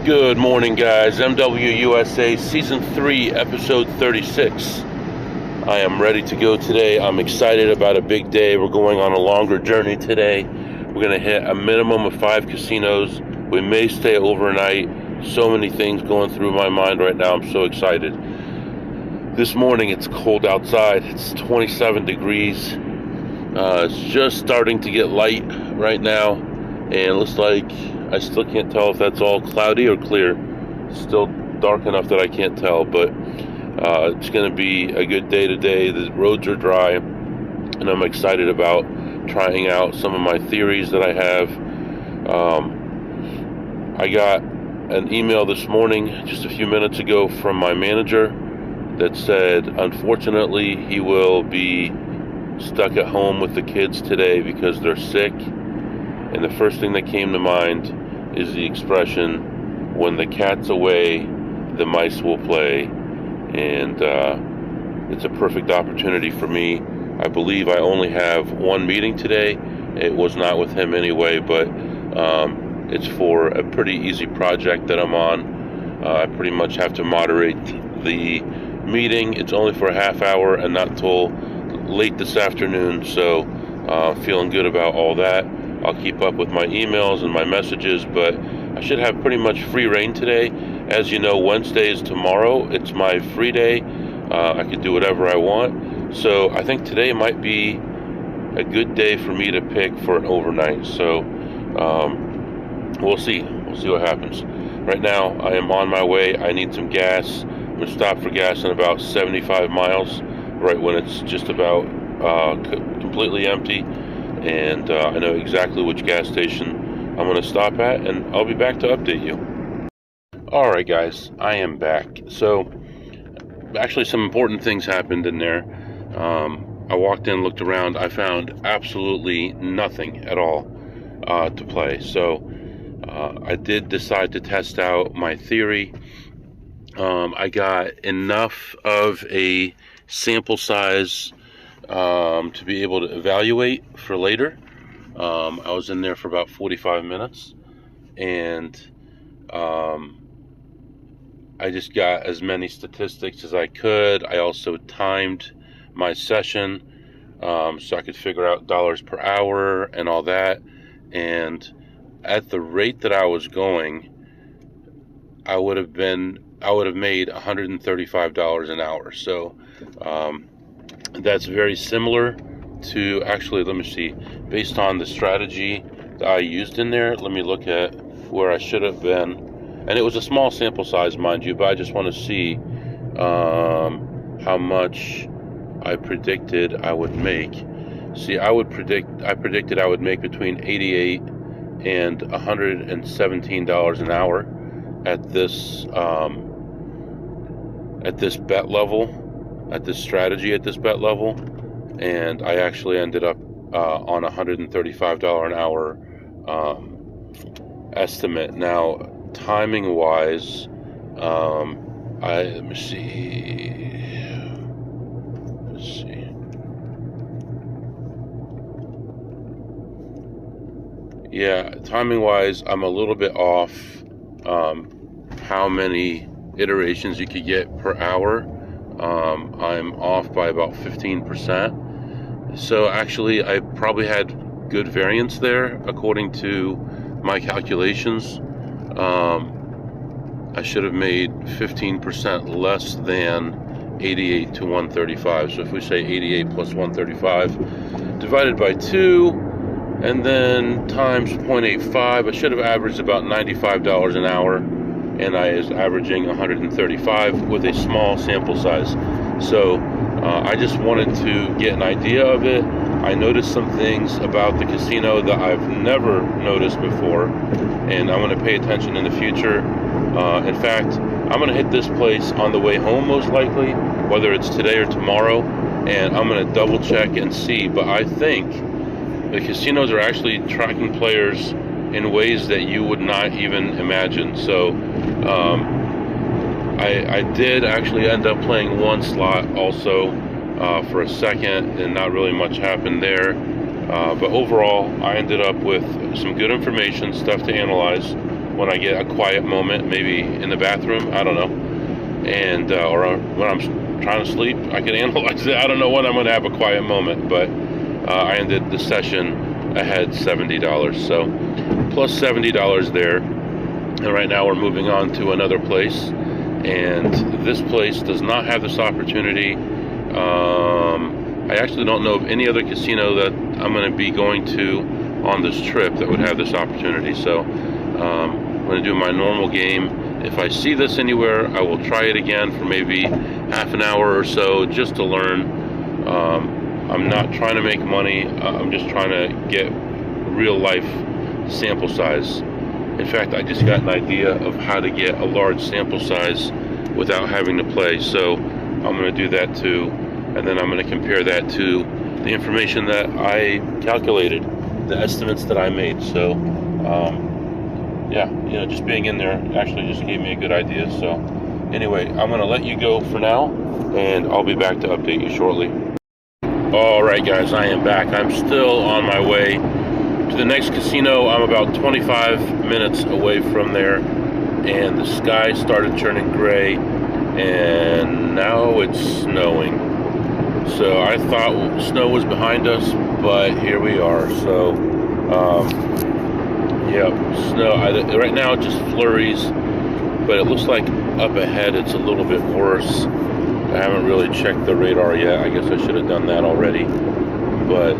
Good morning, guys. MWUSA Season 3, Episode 36. I am ready to go today. I'm excited about a big day. We're going on a longer journey today. We're going to hit a minimum of 5 casinos. We may stay overnight. So many things going through my mind right now. I'm so excited. This morning it's cold outside. It's 27 degrees. It's just starting to get light right now. And it looks like I still can't tell if that's all cloudy or clear. It's still dark enough that I can't tell, but it's going to be a good day today. The roads are dry, and I'm excited about trying out some of my theories that I have. I got an email this morning, just a few minutes ago, from my manager that said, unfortunately, he will be stuck at home with the kids today because they're sick. And the first thing that came to mind is the expression, when the cat's away, the mice will play. And it's a perfect opportunity for me. I believe I only have one meeting today. It was not with him anyway, but it's for a pretty easy project that I'm on. I pretty much have to moderate the meeting. It's only for a half hour and not till late this afternoon, so feeling good about all that. I'll keep up with my emails and my messages, but I should have pretty much free reign today. As you know, Wednesday is tomorrow. It's my free day. I can do whatever I want. So I think today might be a good day for me to pick for an overnight. So we'll see. We'll see what happens. Right now, I am on my way. I need some gas. I'm going to stop for gas in about 75 miles, right when it's just about completely empty. And I know exactly which gas station I'm going to stop at, and I'll be back to update you. Alright guys, I am back. So, actually some important things happened in there. I walked in, looked around, I found absolutely nothing at all to play. So, I did decide to test out my theory. I got enough of a sample size to be able to evaluate for later. I was in there for about 45 minutes, and I just got as many statistics as I could. I also timed my session so I could figure out dollars per hour and all that. And at the rate that I was going, I would have made $135 an hour. So that's very similar to, actually, let me see, based on the strategy that I used in there, let me look at where I should have been. And it was a small sample size, mind you, but I just want to see how much I predicted I would make. See, I predicted I would make between $88 and $117 an hour at this bet level. At this strategy, at this bet level, and I actually ended up on $135 an hour estimate. Now, timing wise, let me see. Yeah, timing wise, I'm a little bit off how many iterations you could get per hour. I'm off by about 15%. So actually, I probably had good variance there according to my calculations. I should have made 15% less than 88 to 135. So if we say 88 plus 135 divided by 2 and then times 0.85, I should have averaged about $95 an hour. And I is averaging 135 with a small sample size. So I just wanted to get an idea of it. I noticed some things about the casino that I've never noticed before, and I'm going to pay attention in the future. In fact, I'm going to hit this place on the way home most likely, whether it's today or tomorrow, and I'm going to double check and see. But I think the casinos are actually tracking players in ways that you would not even imagine. So I did actually end up playing one slot also for a second, and not really much happened there. But overall, I ended up with some good information, stuff to analyze. when I get a quiet moment, maybe in the bathroom, I don't know, and or when I'm trying to sleep, I can analyze it. I don't know when I'm going to have a quiet moment, but I ended the session ahead $70, so plus $70 there. And right now we're moving on to another place, and this place does not have this opportunity. I actually don't know of any other casino that I'm going to be going to on this trip that would have this opportunity. So I'm going to do my normal game. If I see this anywhere, I will try it again for maybe half an hour or so just to learn. I'm not trying to make money. I'm just trying to get real life sample size. In fact, I just got an idea of how to get a large sample size without having to play. So I'm going to do that too. And then I'm going to compare that to the information that I calculated, the estimates that I made. So, yeah, just being in there actually just gave me a good idea. So, anyway, I'm going to let you go for now, and I'll be back to update you shortly. All right, guys, I am back. I'm still on my way to the next casino. I'm about 25 minutes away from there, and the sky started turning gray, and now it's snowing. So I thought snow was behind us, but here we are. So, yeah, snow. Right now it just flurries, but it looks like up ahead it's a little bit worse. I haven't really checked the radar yet. I guess I should have done that already. But,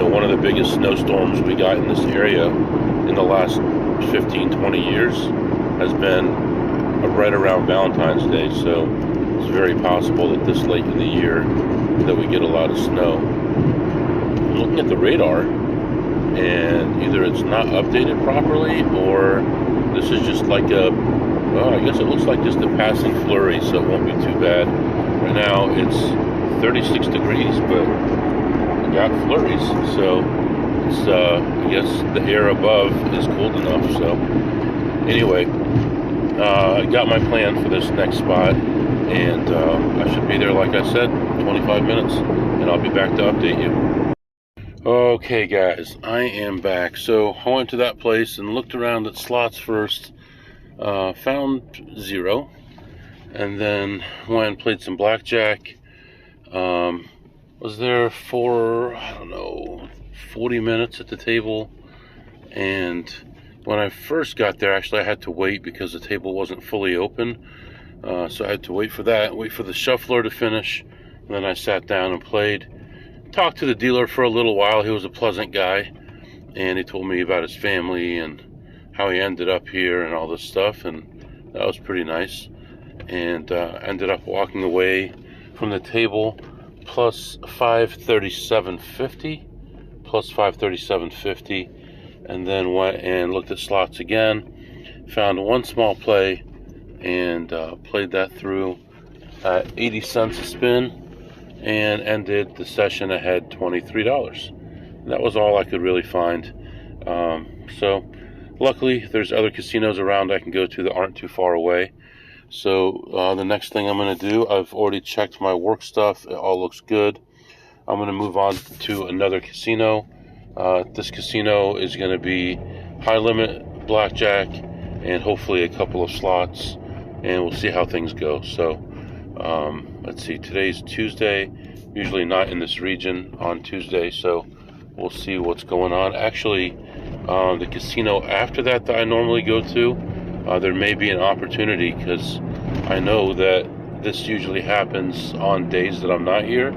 one of the biggest snowstorms we got in this area in the last 15, 20 years has been right around Valentine's Day. So it's very possible that this late in the year that we get a lot of snow. I'm looking at the radar, and either it's not updated properly, or this is just like I guess it looks like just a passing flurry, so it won't be too bad. Right now it's 36 degrees, but I got flurries, so it's, I guess the air above is cold enough. So anyway, I got my plan for this next spot, and I should be there, like I said, 25 minutes, and I'll be back to update you. Okay, guys, I am back. So I went to that place and looked around at slots first, found 0, and then went and played some blackjack. Was there for, I don't know, 40 minutes at the table, and when I first got there, actually I had to wait because the table wasn't fully open. So I had to wait for that, wait for the shuffler to finish, and then I sat down and played. Talked to the dealer for a little while. He was a pleasant guy, and he told me about his family and how he ended up here and all this stuff, and that was pretty nice. And ended up walking away from the table plus 537.50, plus 537.50, and then went and looked at slots again, found one small play, and played that through at 80 cents a spin, and ended the session ahead $23. And that was all I could really find. So luckily there's other casinos around I can go to that aren't too far away. So the next thing I'm going to do, I've already checked my work stuff. It all looks good. I'm going to move on to another casino. This casino is going to be high limit blackjack and hopefully a couple of slots, and we'll see how things go. So let's see, today's Tuesday, usually not in this region on Tuesday, so we'll see what's going on. Actually, the casino after that I normally go to, there may be an opportunity, because I know that this usually happens on days that I'm not here,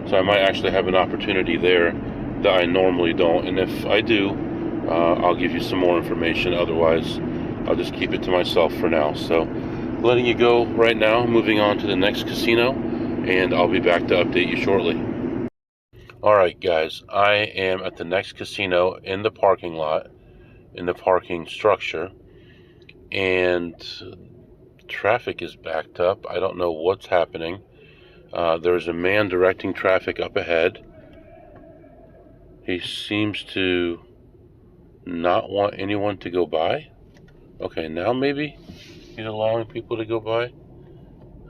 so I might actually have an opportunity there that I normally don't, and if I do, I'll give you some more information. Otherwise, I'll just keep it to myself for now. So letting you go right now, moving on to the next casino, and I'll be back to update you shortly. Alright guys, I am at the next casino in the parking lot, in the parking structure, and traffic is backed up. I don't know what's happening. There's a man directing traffic up ahead. He seems to not want anyone to go by. Okay, now maybe he's allowing people to go by.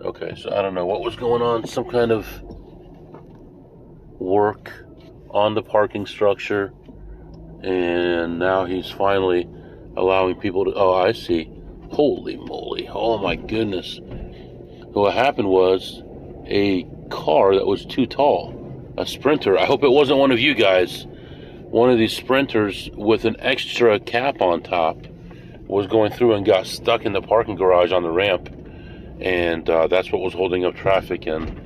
Okay, so I don't know what was going on. Some kind of work on the parking structure, and now he's finally allowing people to, oh, I see. Holy moly. Oh my goodness. What happened was a car that was too tall, a Sprinter. I hope it wasn't one of you guys. One of these Sprinters with an extra cap on top was going through and got stuck in the parking garage on the ramp, and that's what was holding up traffic. And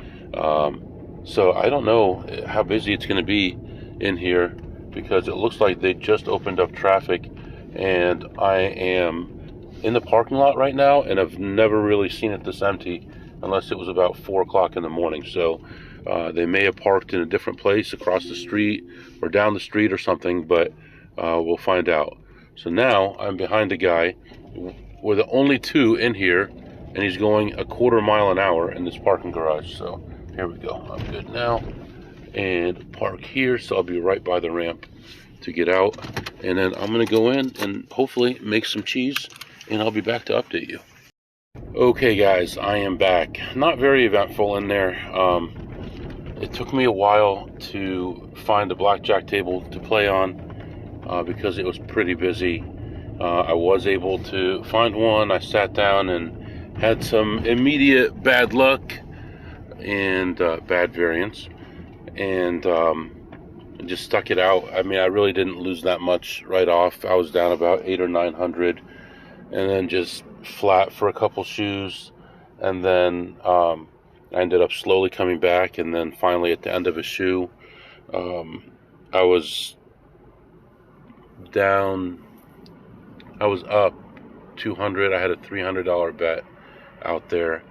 so I don't know how busy it's going to be in here, because it looks like they just opened up traffic, and I am in the parking lot right now, and I've never really seen it this empty unless it was about 4 o'clock in the morning. So they may have parked in a different place across the street or down the street or something, but we'll find out. So now I'm behind a guy. We're the only two in here, and he's going a 1/4 mile an hour in this parking garage. So here we go. I'm good now. And park here, so I'll be right by the ramp to get out. And then I'm going to go in and hopefully make some cheese, and I'll be back to update you. Okay guys, I am back. Not very eventful in there. It took me a while to find a blackjack table to play on because it was pretty busy. I was able to find one. I sat down and had some immediate bad luck and bad variance, and just stuck it out. I mean, I really didn't lose that much right off. I was down about 800 or 900, and then just flat for a couple shoes, and then I ended up slowly coming back, and then finally at the end of a shoe, I was down. I was up 200. I had a $300 bet out there,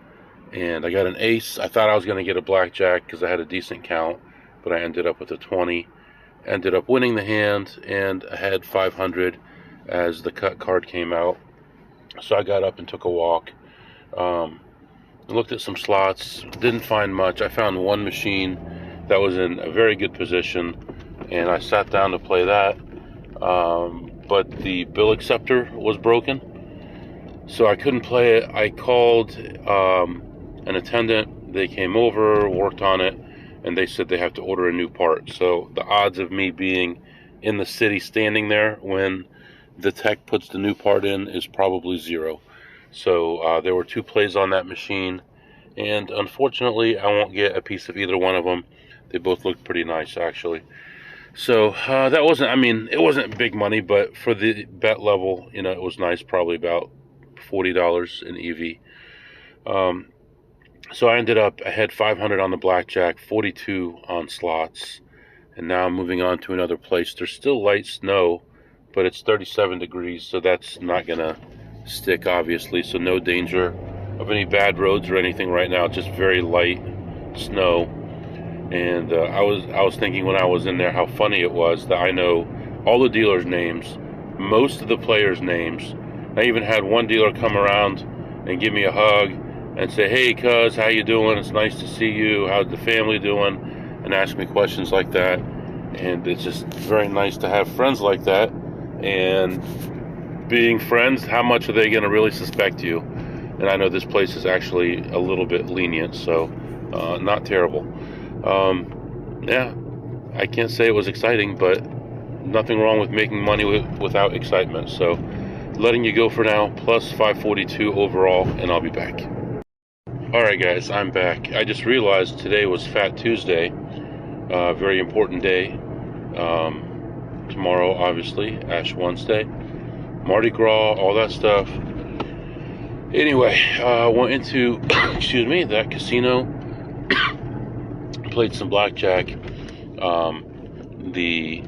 and I got an ace. I thought I was going to get a blackjack because I had a decent count, but I ended up with a 20. Ended up winning the hand, and I had 500 as the cut card came out. So I got up and took a walk. Looked at some slots. Didn't find much. I found one machine that was in a very good position, and I sat down to play that. But the bill acceptor was broken, so I couldn't play it. I called an attendant. They came over, worked on it, and they said they have to order a new part. So the odds of me being in the city standing there when the tech puts the new part in is probably 0. So there were 2 plays on that machine, and unfortunately I won't get a piece of either one of them. They both looked pretty nice, actually. So that wasn't, I mean, it wasn't big money, but for the bet level, you know, it was nice. Probably about $40 in EV. So I ended up, I had 500 on the blackjack, 42 on slots, and now I'm moving on to another place. There's still light snow, but it's 37 degrees, so that's not gonna stick, obviously. So no danger of any bad roads or anything right now. Just very light snow. And I was thinking when I was in there how funny it was that I know all the dealers' names, most of the players' names. I even had one dealer come around and give me a hug and say, "Hey, cuz, how you doing? It's nice to see you. How's the family doing?" And ask me questions like that. And it's just very nice to have friends like that. And being friends, how much are they going to really suspect you? And I know this place is actually a little bit lenient, so not terrible. Yeah, I can't say it was exciting, but nothing wrong with making money without excitement. So letting you go for now, plus 542 overall, and I'll be back. Alright guys, I'm back. I just realized today was Fat Tuesday, very important day. Tomorrow, obviously, Ash Wednesday, Mardi Gras, all that stuff. Anyway, went into, excuse me, that casino, played some blackjack. The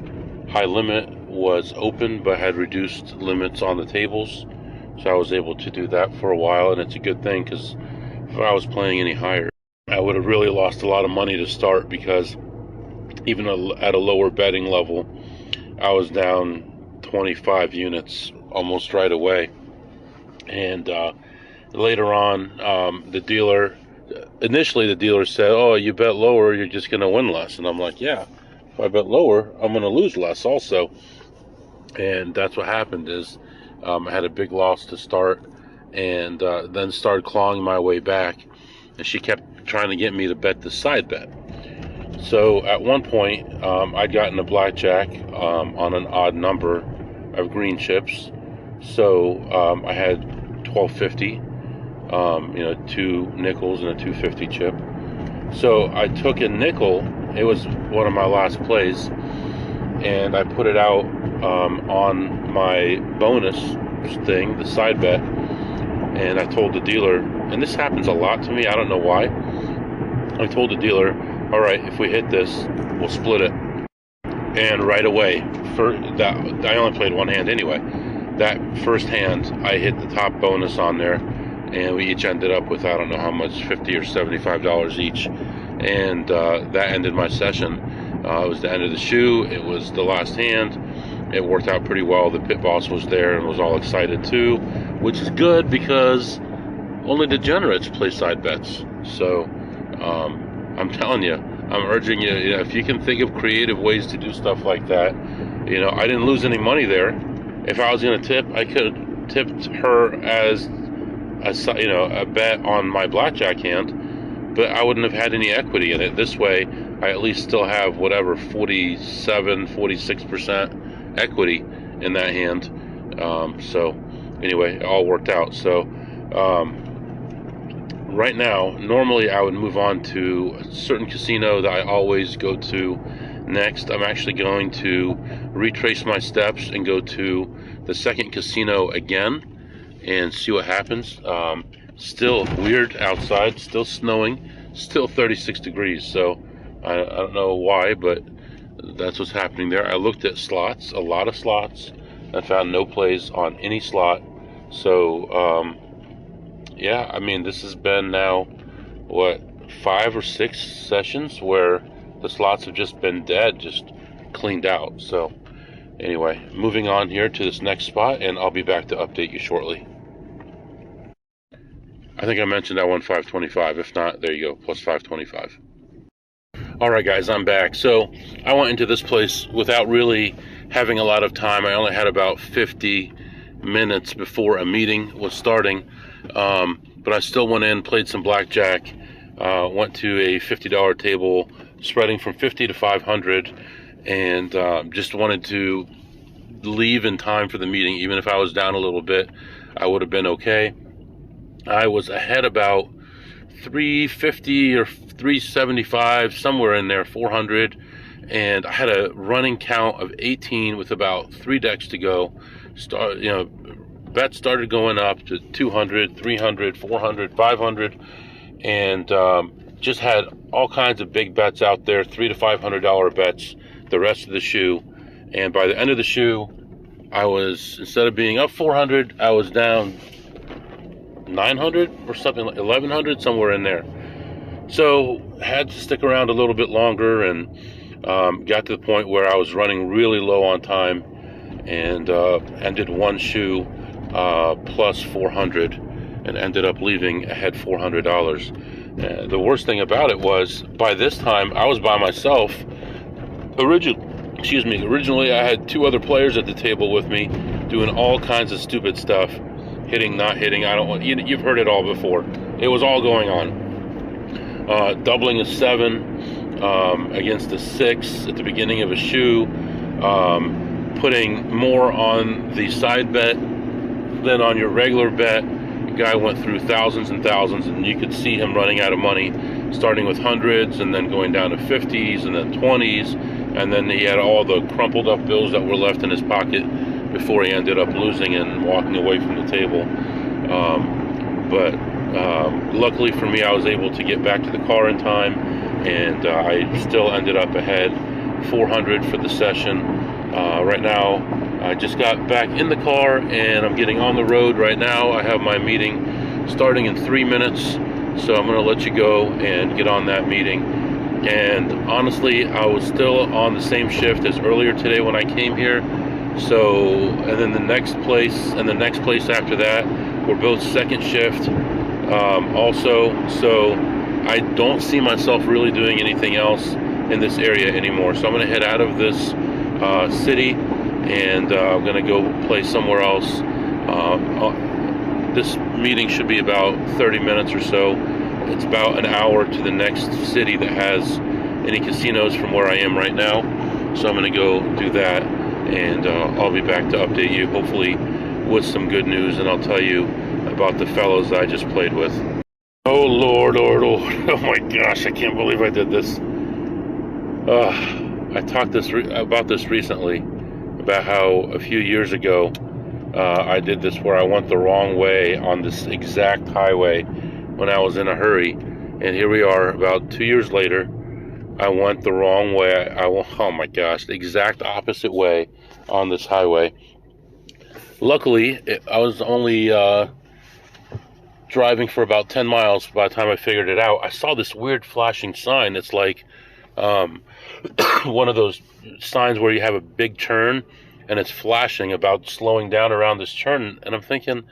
high limit was open, but had reduced limits on the tables, so I was able to do that for a while, and it's a good thing, because if I was playing any higher, I would have really lost a lot of money to start, because even at a lower betting level, I was down 25 units almost right away. And later on, initially the dealer said, "Oh, you bet lower, you're just going to win less." And I'm like, yeah, if I bet lower, I'm going to lose less also. And that's what happened is I had a big loss to start, and then started clawing my way back. And she kept trying to get me to bet the side bet. So at one point, I'd gotten a blackjack on an odd number of green chips, So I had 1250, you know, 2 nickels and a 250 chip. So I took a nickel. It was one of my last plays, and I put it out on my bonus thing, the side bet. And I told the dealer, and this happens a lot to me, I don't know why. I told the dealer, all right, if we hit this, we'll split it. And right away, for that, I only played one hand anyway. That first hand, I hit the top bonus on there, and we each ended up with, I don't know how much, $50 or $75 each. And that ended my session. It was the end of the shoe. It was the last hand. It worked out pretty well. The pit boss was there and was all excited too, which is good because only degenerates play side bets. So I'm telling you, I'm urging you, you know, if you can think of creative ways to do stuff like that. You know, I didn't lose any money there. If I was going to tip, I could have tipped her as a, you know, a bet on my blackjack hand, but I wouldn't have had any equity in it. This way, I at least still have whatever 47, 46% equity in that hand. So anyway, it all worked out. So right now, normally I would move on to a certain casino that I always go to next. I'm actually going to retrace my steps and go to the second casino again and see what happens. Still weird outside, still snowing, still 36 degrees. So I don't know why, but that's what's happening there. I looked at slots, a lot of slots, and found no plays on any slot. So yeah, I mean, this has been now, what, 5 or 6 sessions where the slots have just been dead, just cleaned out. So anyway, moving on here to this next spot, and I'll be back to update you shortly. I think I mentioned I won 525. If not, there you go, plus 525. All right, guys, I'm back. So I went into this place without really having a lot of time. I only had about 50 minutes before a meeting was starting. But I still went in, played some blackjack, went to a $50 table, spreading from 50 to 500, and just wanted to leave in time for the meeting. Even if I was down a little bit, I would have been okay. I was ahead about 350 or 375, somewhere in there, 400, and I had a running count of 18 with about 3 decks to go. Bets started going up to 200, 300, 400, 500, and just had all kinds of big bets out there, $300 to $500 bets the rest of the shoe. And by the end of the shoe, I was, instead of being up 400, I was down 900 or something, like 1100, somewhere in there. So had to stick around a little bit longer, and got to the point where I was running really low on time, and ended one shoe plus 400, and ended up leaving ahead $400. The worst thing about it was, by this time I was by myself. Originally I had 2 other players at the table with me, doing all kinds of stupid stuff, hitting, not hitting. You've heard it all before. It was all going on. Doubling a 7 against a 6 at the beginning of a shoe, putting more on the side bet than on your regular bet. The guy went through thousands and thousands, and you could see him running out of money, starting with hundreds and then going down to 50s and then 20s, and then he had all the crumpled up bills that were left in his pocket before he ended up losing and walking away from the table. But luckily for me, I was able to get back to the car in time, and I still ended up ahead 400 for the session. Right now, I just got back in the car, and I'm getting on the road right now. I have my meeting starting in 3 minutes, so I'm going to let you go and get on that meeting. And honestly, I was still on the same shift as earlier today when I came here. So, and then the next place and the next place after that were both second shift also. So I don't see myself really doing anything else in this area anymore. So I'm going to head out of this city, and I'm going to go play somewhere else. This meeting should be about 30 minutes or so. It's about an hour to the next city that has any casinos from where I am right now. So I'm going to go do that, and I'll be back to update you hopefully with some good news, and I'll tell you about the fellows I just played with. Oh Lord, Lord, Lord. Oh my gosh, I can't believe I did this. I talked about this recently, about how a few years ago I did this where I went the wrong way on this exact highway when I was in a hurry. And here we are about 2 years later. I went the wrong way. Oh my gosh, the exact opposite way on this highway. Luckily, I was only driving for about 10 miles by the time I figured it out. I saw this weird flashing sign. It's like one of those signs where you have a big turn and it's flashing about slowing down around this turn. And I'm thinking,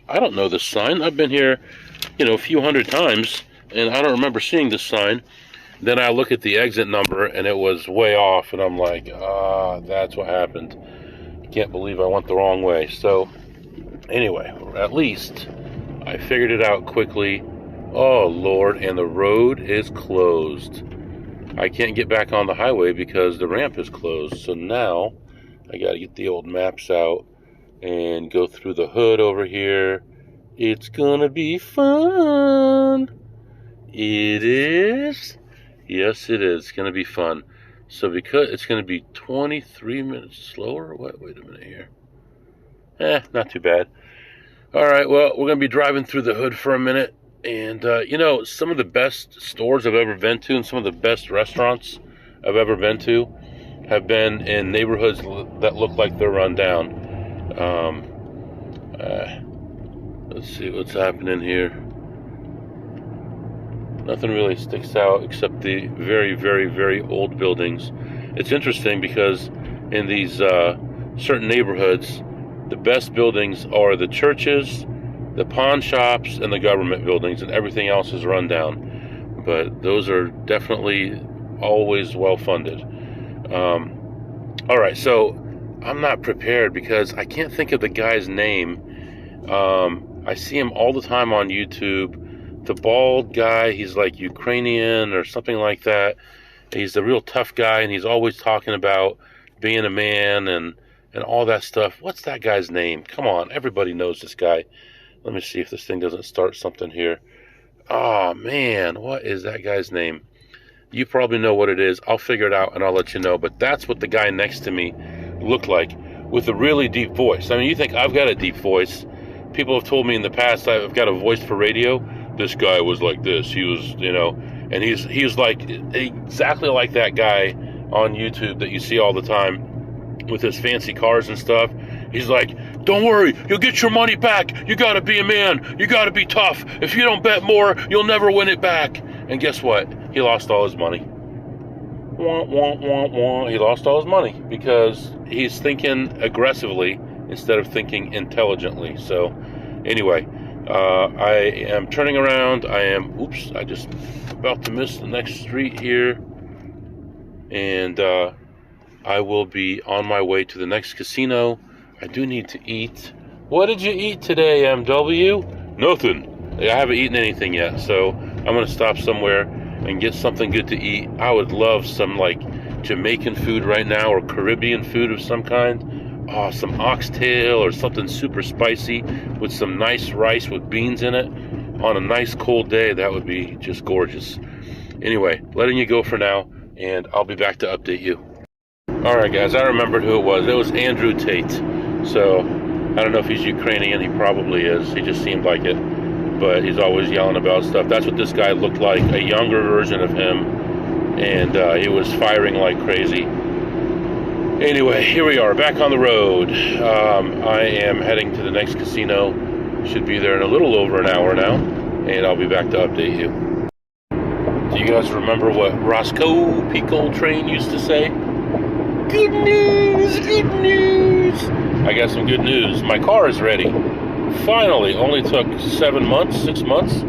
I don't know this sign. I've been here, a few hundred times, and I don't remember seeing this sign. Then I look at the exit number, and it was way off, and I'm like, that's what happened. Can't believe I went the wrong way. So, anyway, at least I figured it out quickly. Oh, Lord, and the road is closed. I can't get back on the highway because the ramp is closed. So now I got to get the old maps out and go through the hood over here. It's gonna be fun. It is. Yes, it is. It's gonna be fun. So because it's gonna be 23 minutes slower. Wait a minute here. Not too bad. All right. Well, we're gonna be driving through the hood for a minute, and some of the best stores I've ever been to, and some of the best restaurants I've ever been to, have been in neighborhoods that look like they're run down. Let's see what's happening here. Nothing really sticks out except the very, very, very old buildings. It's interesting because in these certain neighborhoods, the best buildings are the churches, the pawn shops, and the government buildings, and everything else is run down. But those are definitely always well funded. All right, so I'm not prepared because I can't think of the guy's name. I see him all the time on YouTube. The bald guy, he's like Ukrainian or something like that. He's a real tough guy, and he's always talking about being a man and all that stuff. What's that guy's name? Come on, everybody knows this guy. Let me see if this thing doesn't start something here. Oh, man, what is that guy's name? You probably know what it is. I'll figure it out, and I'll let you know. But that's what the guy next to me looked like, with a really deep voice. I mean, you think I've got a deep voice. People have told me in the past I've got a voice for radio. This guy was like this. He was, and he's like exactly like that guy on YouTube that you see all the time with his fancy cars and stuff. He's like, don't worry, you'll get your money back. You got to be a man. You got to be tough. If you don't bet more, you'll never win it back. And guess what? He lost all his money. Wah, wah, wah, wah. He lost all his money because he's thinking aggressively instead of thinking intelligently. So anyway, I am turning around. I just about to miss the next street here. And I will be on my way to the next casino. I do need to eat. What did you eat today, MW? Nothing. I haven't eaten anything yet, so I'm going to stop somewhere and get something good to eat. I would love some Jamaican food right now, or Caribbean food of some kind. Some oxtail or something super spicy with some nice rice with beans in it on a nice cold day. That would be just gorgeous. Anyway, letting you go for now, and I'll be back to update you. All right, guys, I remembered who it was. It was Andrew Tate. So I don't know if he's Ukrainian. He probably is. He just seemed like it. But he's always yelling about stuff. That's what this guy looked like, a younger version of him. And he was firing like crazy. Anyway, here we are, back on the road. I am heading to the next casino. Should be there in a little over an hour now. And I'll be back to update you. Do you guys remember what Roscoe P. Coltrane used to say? Good news, good news. I got some good news. My car is ready. Finally, only took 6 months.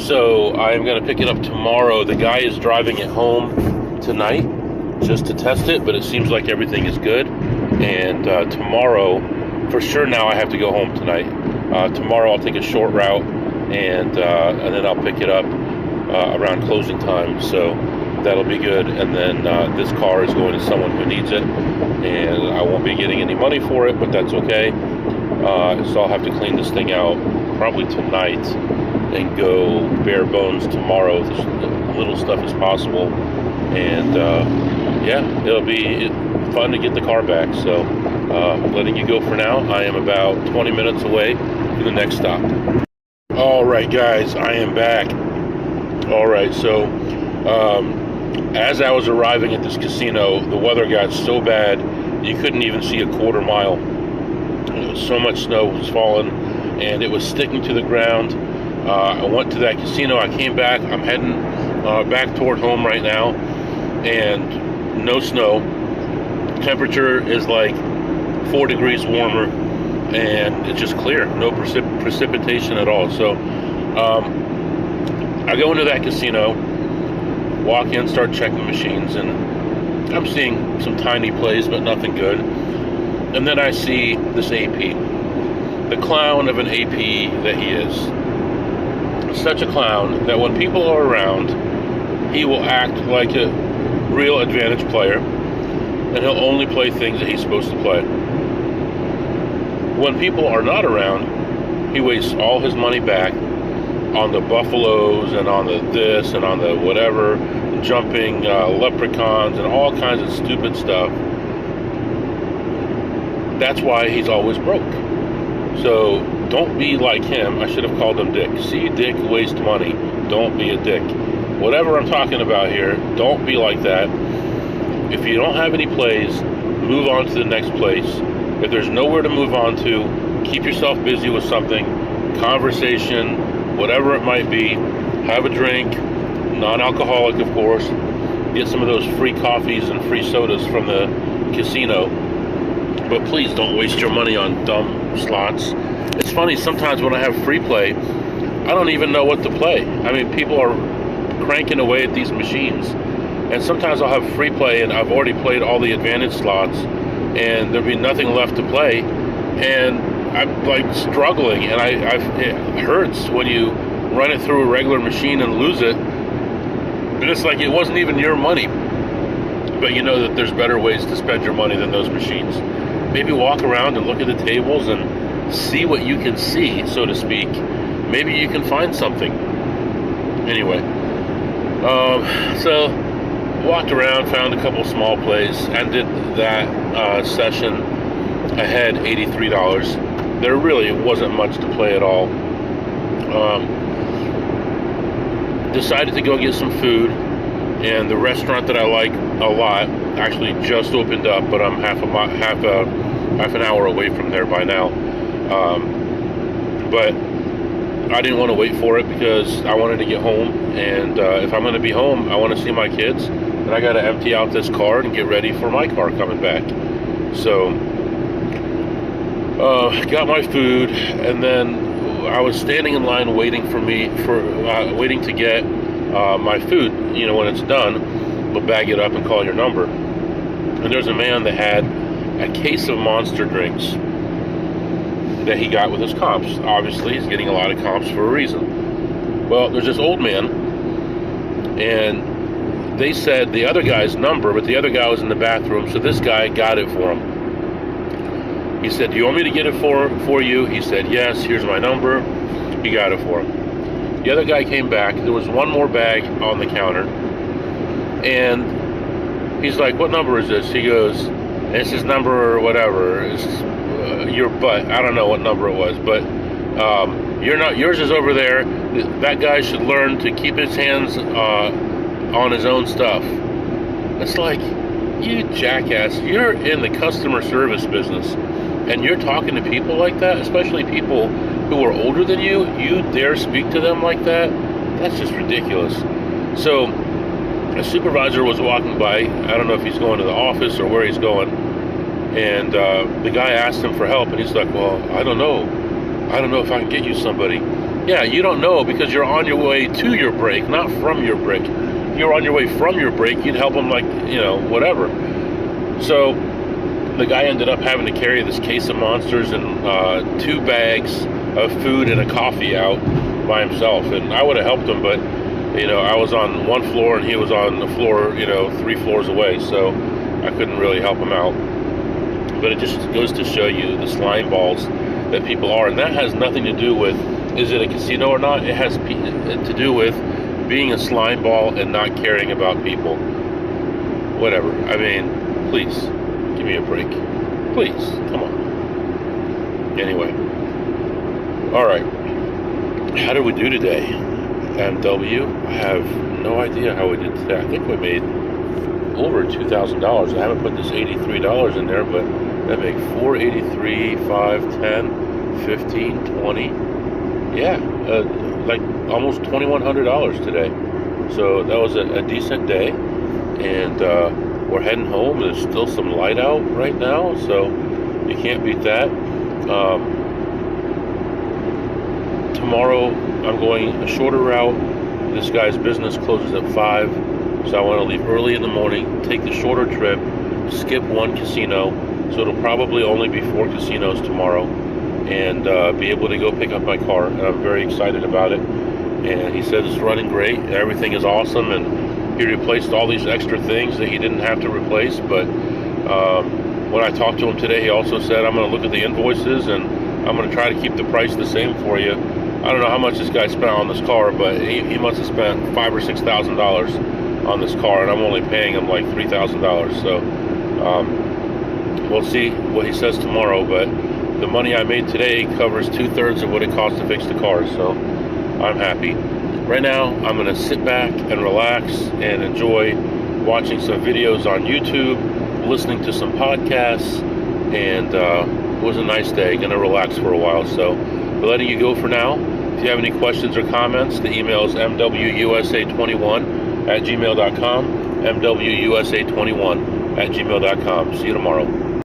So I'm going to pick it up tomorrow. The guy is driving it home tonight just to test it, but it seems like everything is good. And tomorrow, for sure now I have to go home tonight. Tomorrow I'll take a short route, and then I'll pick it up around closing time. So that'll be good. And then this car is going to someone who needs it, and I won't be getting any money for it, but that's okay. So I'll have to clean this thing out probably tonight and go bare bones tomorrow with as little stuff as possible. And yeah, it'll be fun to get the car back. So I'm letting you go for now. I am about 20 minutes away to the next stop. All right, guys, I am back. All right, so as I was arriving at this casino, the weather got so bad you couldn't even see a quarter mile. So much snow was falling, and it was sticking to the ground. I went to that casino. I came back. I'm heading back toward home right now, and no snow. Temperature is like 4 degrees warmer, and it's just clear. No precipitation at all. So I go into that casino, walk in, start checking machines, and I'm seeing some tiny plays, but nothing good. And then I see this AP, the clown of an AP that he is. Such a clown that when people are around, he will act like a real advantage player, and he'll only play things that he's supposed to play. When people are not around, he wastes all his money back on the buffaloes and on the this and on the whatever, jumping leprechauns and all kinds of stupid stuff. That's why he's always broke. So don't be like him. I should have called him Dick. See, Dick, waste money. Don't be a dick. Whatever I'm talking about here, don't be like that. If you don't have any plays, move on to the next place. If there's nowhere to move on to, keep yourself busy with something, conversation, whatever it might be. Have a drink, non-alcoholic, of course. Get some of those free coffees and free sodas from the casino. But please don't waste your money on dumb slots. It's funny, sometimes when I have free play, I don't even know what to play. I mean, people are cranking away at these machines. And sometimes I'll have free play and I've already played all the advantage slots and there'll be nothing left to play. And I'm like struggling, and it hurts when you run it through a regular machine and lose it. And it's like it wasn't even your money. But you know that there's better ways to spend your money than those machines. Maybe walk around and look at the tables and see what you can see, so to speak. Maybe you can find something. Anyway, so walked around, found a couple small plays, ended that session. I had $83. There really wasn't much to play at all. Decided to go get some food, and the restaurant that I like a lot actually just opened up, but I'm half an hour away from there by now. But I didn't want to wait for it because I wanted to get home, and if I'm going to be home, I want to see my kids, and I got to empty out this car and get ready for my car coming back. So got my food, and then I was standing in line waiting to get my food. You know, when it's done, we'll bag it up and call your number. And there's a man that had a case of Monster drinks that he got with his comps. Obviously, he's getting a lot of comps for a reason. Well, there's this old man, and they said the other guy's number, but the other guy was in the bathroom, so this guy got it for him. He said, "Do you want me to get it for you?" He said, "Yes, here's my number." He got it for him. The other guy came back. There was one more bag on the counter, and he's like, "What number is this?" He goes, "It's his number or whatever. It's your butt." I don't know what number it was, but you're not. Yours is over there. That guy should learn to keep his hands on his own stuff. It's like, you jackass. You're in the customer service business, and you're talking to people like that, especially people who are older than you. You dare speak to them like that? That's just ridiculous. So a supervisor was walking by. I don't know if he's going to the office or where he's going, and the guy asked him for help, and he's like, "Well, I don't know if I can get you somebody." Yeah, you don't know because you're on your way to your break, not from your break. If you're on your way from your break, you'd help him, like, you know, whatever. So the guy ended up having to carry this case of Monsters and 2 bags of food and a coffee out by himself. And I would have helped him, but, you know, I was on one floor and he was on the floor, you know, 3 floors away, so I couldn't really help him out. But it just goes to show you the slime balls that people are. And that has nothing to do with, is it a casino or not? It has to do with being a slime ball and not caring about people. Whatever. I mean, please, give me a break. Please, come on. Anyway. Alright. How did we do today? MW? I have no idea how we did today. I think we made over $2,000. I haven't put this $83 in there, but that make $483, $5, $10, $15, $20. Yeah, like almost $2,100 today. So that was a decent day, and we're heading home. There's still some light out right now, so you can't beat that. Tomorrow I'm going a shorter route. This guy's business closes at 5, so I want to leave early in the morning, take the shorter trip, skip one casino, so it'll probably only be 4 casinos tomorrow, and be able to go pick up my car. And I'm very excited about it. And he says it's running great, and everything is awesome, and he replaced all these extra things that he didn't have to replace. But when I talked to him today, he also said, I'm going to look at the invoices, and I'm going to try to keep the price the same for you. I don't know how much this guy spent on this car, but he must have spent $5,000 or $6,000 on this car, and I'm only paying him like $3,000. So we'll see what he says tomorrow, but the money I made today covers 2/3 of what it costs to fix the car, so I'm happy. Right now, I'm going to sit back and relax and enjoy watching some videos on YouTube, listening to some podcasts, and it was a nice day. Going to relax for a while, so we're letting you go for now. If you have any questions or comments, the email is mwusa21@gmail.com, mwusa21@gmail.com. See you tomorrow.